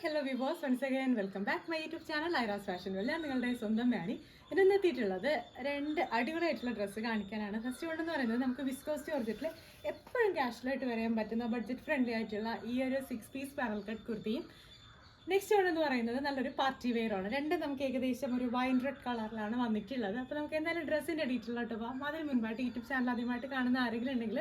Hello viewers once again welcome back my YouTube channel Aira's fashion world. ഞാൻ നിങ്ങളുടെ സ്വന്തം മാനി. ഇന്ന് എത്തിയിട്ടുള്ളത് രണ്ട് അടിപൊളിയായിട്ടുള്ള ഡ്രസ്സ് കാണിക്കാനാണ്. ഫസ്റ്റ് വൺ എന്ന് പറയുന്നത് നമുക്ക് വിസ്കോസ് ജോർജറ്റിൽ എപ്പോഴും ക്യാഷ്വലായിട്ട് വരാൻ പറ്റുന്ന ബഡ്ജറ്റ് ഫ്രണ്ട്ലി ആയിട്ടുള്ള ഈ ഒരു 6 പീസ് പാനൽ കട്ട് കുർത്തിയും നെക്സ്റ്റ് വൺ എന്ന് പറയുന്നത് നല്ലൊരു പാർട്ടി വെയർ ആണ്. രണ്ടും നമുക്ക് ഏകദേശം ഒരു വൈൻ റെഡ് കളറിലാണ് വന്നിട്ടുള്ളത്. അപ്പോൾ നമുക്ക് എന്തായാലും ഡ്രസ്സിൻ്റെ ഡീറ്റെയിലോട്ട് പോകാം. അതിന് മുൻപായിട്ട് യൂട്യൂബ് ചാനൽ ആദ്യമായിട്ട് കാണുന്ന ആരെങ്കിലും ഉണ്ടെങ്കിൽ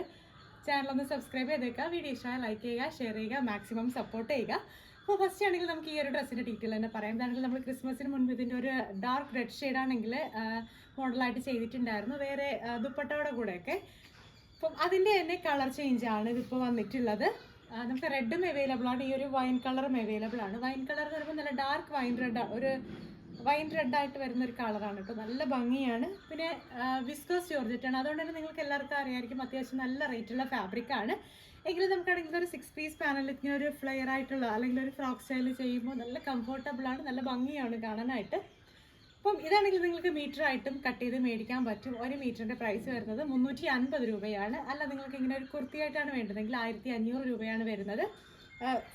ചാനലൊന്ന് സബ്സ്ക്രൈബ് ചെയ്തേക്കുക, വീഡിയോ ഇഷ്ടമായ ലൈക്ക് ചെയ്യുക, ഷെയർ ചെയ്യുക, മാക്സിമം സപ്പോർട്ട് ചെയ്യുക. അപ്പോൾ ഫസ്റ്റ് ആണെങ്കിൽ നമുക്ക് ഈ ഒരു ഡ്രസ്സിൻ്റെ ഡീറ്റെയിൽ തന്നെ പറയാം. ഇതാണെങ്കിൽ നമ്മൾ ക്രിസ്മസിന് മുൻപ് ഇതിൻ്റെ ഒരു ഡാർക്ക് റെഡ് ഷെയ്ഡാണെങ്കിൽ മോഡലായിട്ട് ചെയ്തിട്ടുണ്ടായിരുന്നു, വേറെ ദുപ്പട്ടയുടെ കൂടെയൊക്കെ. അപ്പം അതിൻ്റെ തന്നെ കളർ ചേഞ്ച് ആണ് ഇതിപ്പോൾ വന്നിട്ടുള്ളത്. നമുക്ക് റെഡും അവൈലബിൾ ആണ്, ഈ ഒരു വൈൻ കളറും അവൈലബിൾ ആണ്. വൈൻ കളർ എന്ന് പറയുമ്പോൾ നല്ല ഡാർക്ക് വൈൻ റെഡ്, ഒരു വൈൻ റെഡായിട്ട് വരുന്ന ഒരു കളറാണ് കേട്ടോ, നല്ല ഭംഗിയാണ്. പിന്നെ വിസ്കോസ് ജോർജറ്റാണ്, അതുകൊണ്ട് തന്നെ നിങ്ങൾക്ക് എല്ലാവർക്കും അറിയാമായിരിക്കും അത്യാവശ്യം നല്ല റേറ്റുള്ള ഫാബ്രിക്കാണ്. എങ്കിലും നമുക്കാണെങ്കിൽ ഒരു 6 പീസ് പാനലിൽ ഇങ്ങനെ ഒരു ഫ്ലെയർ ആയിട്ടുള്ള അല്ലെങ്കിൽ ഒരു ഫ്രോക്ക് സ്റ്റൈൽ ചെയ്യുമ്പോൾ നല്ല കംഫർട്ടബിളാണ്, നല്ല ഭംഗിയാണ് കാണാനായിട്ട്. അപ്പം ഇതാണെങ്കിൽ നിങ്ങൾക്ക് മീറ്ററായിട്ടും കട്ട് ചെയ്ത് മേടിക്കാൻ പറ്റും. ഒരു മീറ്ററിൻ്റെ പ്രൈസ് വരുന്നത് 350 രൂപയാണ്. അല്ല നിങ്ങൾക്ക് ഇങ്ങനെ ഒരു കുർത്തിയായിട്ടാണ് വേണ്ടതെങ്കിൽ 1500 രൂപയാണ് വരുന്നത്.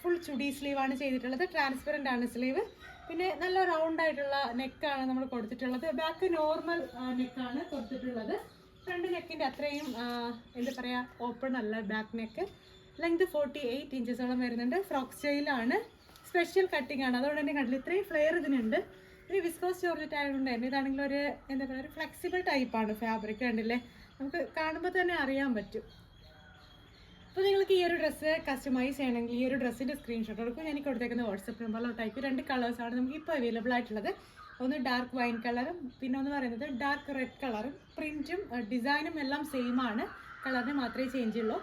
ഫുൾ ചുടി സ്ലീവാണ് ചെയ്തിട്ടുള്ളത്, ട്രാൻസ്പെറൻ്റ് ആണ് സ്ലീവ്. പിന്നെ നല്ല റൗണ്ട് ആയിട്ടുള്ള നെക്കാണ് നമ്മൾ കൊടുത്തിട്ടുള്ളത്. ബാക്ക് നോർമൽ നെക്കാണ് കൊടുത്തിട്ടുള്ളത്. ഫ്രണ്ട് നെക്കിൻ്റെ അത്രയും എന്താ പറയുക ഓപ്പൺ അല്ല ബാക്ക് നെക്ക്. ലെങ്ത് 48 ഇഞ്ചസോളം വരുന്നുണ്ട്. ഫ്രോക്ക് സ്റ്റൈലാണ്, സ്പെഷ്യൽ കട്ടിംഗ് ആണ്, അതുകൊണ്ട് തന്നെ കണ്ടില്ല ഇത്രയും ഫ്ലെയർ ഇതിനുണ്ട്. ഒരു വിസ്കോസ് ജോർജറ്റ് ആയതുകൊണ്ട് തന്നെ ഇതാണെങ്കിൽ ഒരു എന്താ പറയുക ഒരു ഫ്ലെക്സിബിൾ ടൈപ്പാണ് ഫാബ്രിക്, കണ്ടില്ലേ, നമുക്ക് കാണുമ്പോൾ തന്നെ അറിയാൻ പറ്റും. അപ്പോൾ നിങ്ങൾക്ക് ഈ ഒരു ഡ്രസ്സ് കസ്റ്റമൈസ് ചെയ്യണമെങ്കിൽ ഈ ഒരു ഡ്രസ്സിൻ്റെ സ്ക്രീൻഷോട്ട് എടുക്കും. ഞാൻ കൊടുത്തേക്കുന്ന വാട്സപ്പ് നമ്പറിലോട്ടായിരിക്കും. 2 കളേഴ്സാണ് നമുക്ക് ഇപ്പോൾ അവൈലബിൾ ആയിട്ടുള്ളത്. ഒന്ന് ഡാർക്ക് വൈൻ കളറും പിന്നെ ഒന്ന് പറയുന്നത് ഡാർക്ക് റെഡ് കളറും. പ്രിൻറ്റും ഡിസൈനും എല്ലാം സെയിം ആണ്, കളറിന് മാത്രമേ ചേഞ്ച് ഉള്ളൂ.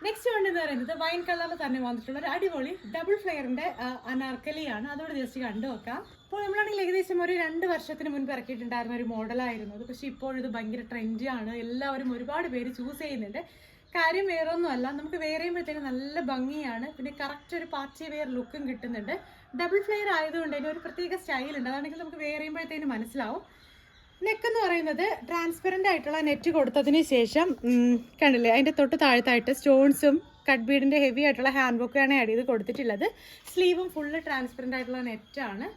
നെക്സ്റ്റ് വൺ എന്ന് പറയുന്നത് വൈൻ കളറിൽ തന്നെ വന്നിട്ടുള്ള ഒരു അടിപൊളി ഡബിൾ ഫ്ലെയറിൻ്റെ അനാർക്കലിയാണ്. അതോടെ ജസ്റ്റ് കണ്ടു നോക്കാം. അപ്പോൾ നമ്മളാണെങ്കിൽ ഏകദേശം ഒരു 2 വർഷത്തിന് മുൻപ് ഇറക്കിയിട്ടുണ്ടായിരുന്ന ഒരു മോഡലായിരുന്നു അത്. പക്ഷേ ഇപ്പോഴിത് ഭയങ്കര ട്രെൻഡിയാണ്, എല്ലാവരും ഒരുപാട് പേര് ചൂസ് ചെയ്യുന്നുണ്ട്. കാര്യം വേറെ ഒന്നുമല്ല, നമുക്ക് വേറെ ചെയ്യുമ്പോഴത്തേക്കും നല്ല ഭംഗിയാണ്. പിന്നെ കറക്റ്റ് ഒരു പാർട്ടി വെയർ ലുക്കും കിട്ടുന്നുണ്ട്. ഡബിൾ ഫ്ലെയർ ആയതുകൊണ്ട് തന്നെ ഒരു പ്രത്യേക സ്റ്റൈലുണ്ട്, അതാണെങ്കിൽ നമുക്ക് വേറെ ചെയ്യുമ്പോഴത്തേനും മനസ്സിലാവും. നെക്ക് എന്ന് പറയുന്നത് ട്രാൻസ്പെറൻ്റ് ആയിട്ടുള്ള നെറ്റ് കൊടുത്തതിന് ശേഷം കണ്ടില്ലേ, അതിൻ്റെ തൊട്ട് താഴത്തായിട്ട് സ്റ്റോൺസും കട്ട് ബീഡിൻ്റെ ഹെവി ആയിട്ടുള്ള ഹാൻഡ് ബുക്കാണ് ആഡ് ചെയ്ത് കൊടുത്തിട്ടുള്ളത്. സ്ലീവും ഫുള്ള് ട്രാൻസ്പെറൻ്റ് ആയിട്ടുള്ള നെറ്റാണ്.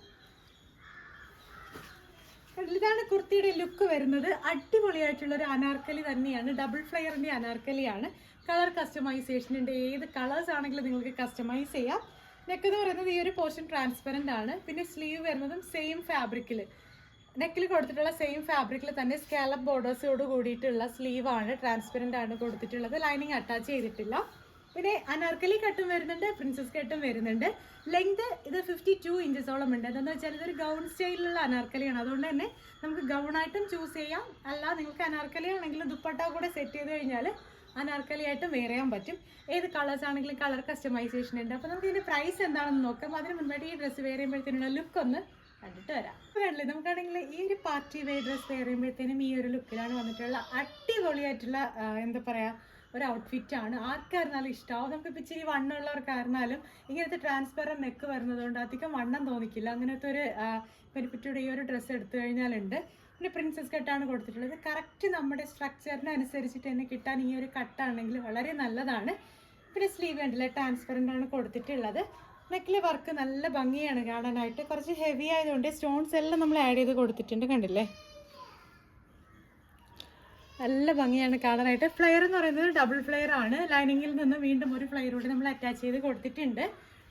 ഇതാണ് കുർത്തിയുടെ ലുക്ക് വരുന്നത്. അടിപൊളിയായിട്ടുള്ള ഒരു അനാർക്കലി തന്നെയാണ്, ഡബിൾ ഫ്ലെയറിൻ്റെ അനാർക്കലിയാണ്. കളർ കസ്റ്റമൈസേഷൻ ഉണ്ട്, ഏത് കളേഴ്സ് ആണെങ്കിലും നിങ്ങൾക്ക് കസ്റ്റമൈസ് ചെയ്യാം. നെക്ക് എന്ന് പറയുന്നത് ഈ ഒരു പോർഷൻ ട്രാൻസ്പെറൻ്റ് ആണ്. പിന്നെ സ്ലീവ് വരുന്നതും സെയിം ഫാബ്രിക്കിൽ, നെക്കിൽ കൊടുത്തിട്ടുള്ള സെയിം ഫാബ്രിക്കിൽ തന്നെ സ്കാലപ്പ് ബോർഡേഴ്സോട് കൂടിയിട്ടുള്ള സ്ലീവാണ്, ട്രാൻസ്പെറൻ്റ് ആണ് കൊടുത്തിട്ടുള്ളത്. ലൈനിങ് അറ്റാച്ച് ചെയ്തിട്ടില്ല. പിന്നെ അനാർക്കലി കട്ടും വരുന്നുണ്ട്, പ്രിൻസസ് കട്ടും വരുന്നുണ്ട്. ലെങ്ത് ഇത് 52 ഇഞ്ചസോളം ഉണ്ട്. എന്താണെന്ന് വെച്ചാൽ ഇതൊരു ഗൗൺ സ്റ്റൈലിലുള്ള അനാർക്കലിയാണ്, അതുകൊണ്ട് തന്നെ നമുക്ക് ഗൗണായിട്ടും ചൂസ് ചെയ്യാം. അല്ല നിങ്ങൾക്ക് അനാർക്കലി ആണെങ്കിലും ദുപ്പട്ട കൂടെ സെറ്റ് ചെയ്ത് കഴിഞ്ഞാൽ അനാർക്കലി ആയിട്ടും വെയർ ചെയ്യാൻ പറ്റും. ഏത് കളേഴ്സ് ആണെങ്കിലും കളർ കസ്റ്റമൈസേഷൻ ഉണ്ട്. അപ്പോൾ നമുക്ക് ഇതിൻ്റെ പ്രൈസ് എന്താണെന്ന് നോക്കാം. അതിന് മുൻപായിട്ട് ഈ ഡ്രസ്സ് വെയർ ചെയ്യുമ്പോഴത്തേനുള്ള ലുക്ക് ഒന്ന് കണ്ടിട്ട് വരാം. കണ്ടില്ലേ, നമുക്കാണെങ്കിൽ ഈ ഒരു പാർട്ടി വെയർ ഡ്രസ്സ് വെയർ ചെയ്യുമ്പോഴത്തേനും ഈ ഒരു ലുക്കിലാണ് വന്നിട്ടുള്ള അടിപൊളിയായിട്ടുള്ള എന്താ പറയുക ഒരു ഔട്ട്ഫിറ്റാണ്. ആർക്കായിരുന്നാലും ഇഷ്ടമാവും. നമുക്കിപ്പോൾ ഇച്ചിരി വണ്ണമുള്ളവർക്കായിരുന്നാലും ഇങ്ങനത്തെ ട്രാൻസ്പെറൻറ്റ് നെക്ക് വരുന്നതുകൊണ്ട് അധികം വണ്ണം തോന്നിക്കില്ല. അങ്ങനത്തെ ഒരു ബെനിഫിറ്റോടെ ഈ ഒരു ഡ്രസ്സ് എടുത്തു കഴിഞ്ഞാലുണ്ട്. പിന്നെ പ്രിൻസസ് കട്ടാണ് കൊടുത്തിട്ടുള്ളത്. കറക്റ്റ് നമ്മുടെ സ്ട്രക്ചറിനനുസരിച്ചിട്ട് തന്നെ കിട്ടാൻ ഈ ഒരു കട്ടാണെങ്കിൽ വളരെ നല്ലതാണ്. പിന്നെ സ്ലീവ് കണ്ടില്ല, ട്രാൻസ്പെറൻ്റ് ആണ് കൊടുത്തിട്ടുള്ളത്. നെക്കിലെ വർക്ക് നല്ല ഭംഗിയാണ് കാണാനായിട്ട്. കുറച്ച് ഹെവി ആയതുകൊണ്ട് സ്റ്റോൺസ് എല്ലാം നമ്മൾ ആഡ് ചെയ്ത് കൊടുത്തിട്ടുണ്ട്, കണ്ടില്ലേ, നല്ല ഭംഗിയാണ് കാണാനായിട്ട്. ഫ്ലെയർ എന്ന് പറയുന്നത് ഡബിൾ ഫ്ലെയർ ആണ്. ലൈനിങ്ങിൽ നിന്ന് വീണ്ടും ഒരു ഫ്ലെയർ കൂടി നമ്മൾ അറ്റാച്ച് ചെയ്ത് കൊടുത്തിട്ടുണ്ട്.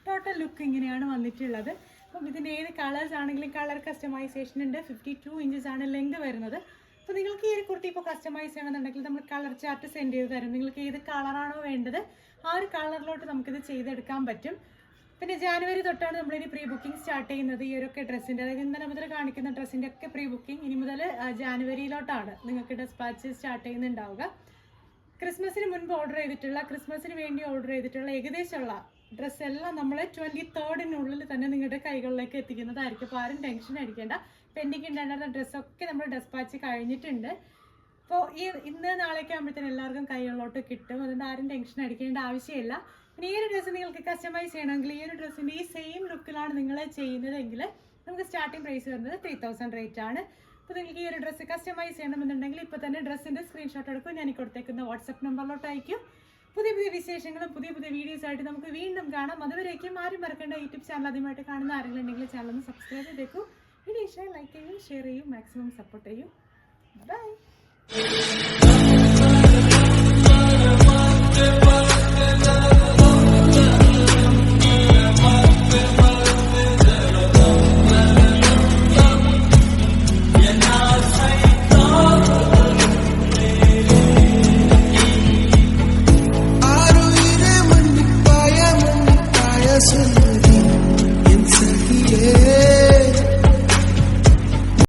ടോട്ടൽ ലുക്ക് ഇങ്ങനെയാണ് വന്നിട്ടുള്ളത്. അപ്പം ഇതിൻ്റെ ഏത് കളേഴ്സ് ആണെങ്കിലും കളർ കസ്റ്റമൈസേഷൻ ഉണ്ട്. 52 ഇഞ്ചസ് ആണ് ലെങ്ത് വരുന്നത്. അപ്പോൾ നിങ്ങൾക്ക് ഈ ഒരു കുർത്തി ഇപ്പോൾ കസ്റ്റമൈസ് ചെയ്യണമെന്നുണ്ടെങ്കിൽ നമ്മൾ കളർ ചാർട്ട് സെൻഡ് ചെയ്ത് തരും. നിങ്ങൾക്ക് ഏത് കളറാണോ വേണ്ടത് ആ ഒരു കളറിലോട്ട് നമുക്കിത് ചെയ്തെടുക്കാൻ പറ്റും. പിന്നെ ജാനുവരി തൊട്ടാണ് നമ്മളിനി പ്രീ ബുക്കിംഗ് സ്റ്റാർട്ട് ചെയ്യുന്നത് ഈ ഒരു ഡ്രസ്സിൻ്റെ. അതായത് ഇന്നലെ മുതൽ കാണിക്കുന്ന ഡ്രസ്സിൻ്റെ ഒക്കെ പ്രീ ബുക്കിംഗ് ഇനി മുതൽ ജാനുവരിയിലോട്ടാണ് നിങ്ങൾക്ക് ഡെസ്പാച്ച് സ്റ്റാർട്ട് ചെയ്യുന്നുണ്ടാവുക. ക്രിസ്മസിന് മുൻപ് ഓർഡർ ചെയ്തിട്ടുള്ള, ക്രിസ്മസിന് വേണ്ടി ഓർഡർ ചെയ്തിട്ടുള്ള ഏകദേശമുള്ള ഡ്രസ്സെല്ലാം നമ്മൾ 23rd തന്നെ നിങ്ങളുടെ കൈകളിലേക്ക് എത്തിക്കുന്നതായിരിക്കും. അപ്പോൾ ആരും ടെൻഷൻ അടിക്കേണ്ട. പെൻഡിങ് ഉണ്ടായിരുന്ന ഡ്രസ്സൊക്കെ നമ്മൾ ഡെസ്പാച്ച് കഴിഞ്ഞിട്ടുണ്ട്. അപ്പോൾ ഇന്ന് നാളേക്ക് ആകുമ്പോഴത്തേനും എല്ലാവർക്കും കൈകളിലോട്ട് കിട്ടും. അതുകൊണ്ട് ആരും ടെൻഷൻ അടിക്കേണ്ട ആവശ്യമില്ല. പിന്നെ ഈ ഒരു ഡ്രസ്സ് നിങ്ങൾക്ക് കസ്റ്റമൈസ് ചെയ്യണമെങ്കിൽ ഈ ഒരു ഡ്രസ്സിൻ്റെ ഈ സെയിം ലുക്കിലാണ് നിങ്ങൾ ചെയ്യുന്നതെങ്കിൽ നമുക്ക് സ്റ്റാർട്ടിംഗ് പ്രൈസ് വരുന്നത് 3000 റേറ്റ് ആണ്. അപ്പോൾ നിങ്ങൾക്ക് ഈ ഒരു ഡ്രസ്സ് കസ്റ്റമൈസ് ചെയ്യണമെന്നുണ്ടെങ്കിൽ ഇപ്പോൾ തന്നെ ഡ്രസ്സിൻ്റെ സ്ക്രീൻഷോട്ട് എടുക്കും. ഞാൻ കൊടുത്തേക്കുന്ന വാട്സപ്പ് നമ്പറിലോട്ട് അയക്കും. പുതിയ പുതിയ വിശേഷങ്ങളും പുതിയ പുതിയ വീഡിയോസ് ആയിട്ട് നമുക്ക് വീണ്ടും കാണാം. അതുവരേക്കും ആരും മറക്കേണ്ട യൂട്യൂബ് ചാനൽ ആദ്യമായിട്ട് കാണുന്ന ആരെങ്കിലും ഉണ്ടെങ്കിൽ ചാനൽ ഒന്ന് സബ്സ്ക്രൈബ് ചെയ്തേക്കൂ. വീഡിയോ ഇഷ്ടമായി ലൈക്ക് ചെയ്യൂ, ഷെയർ ചെയ്യൂ, മാക്സിമം സപ്പോർട്ട് ചെയ്യൂ. ബൈ.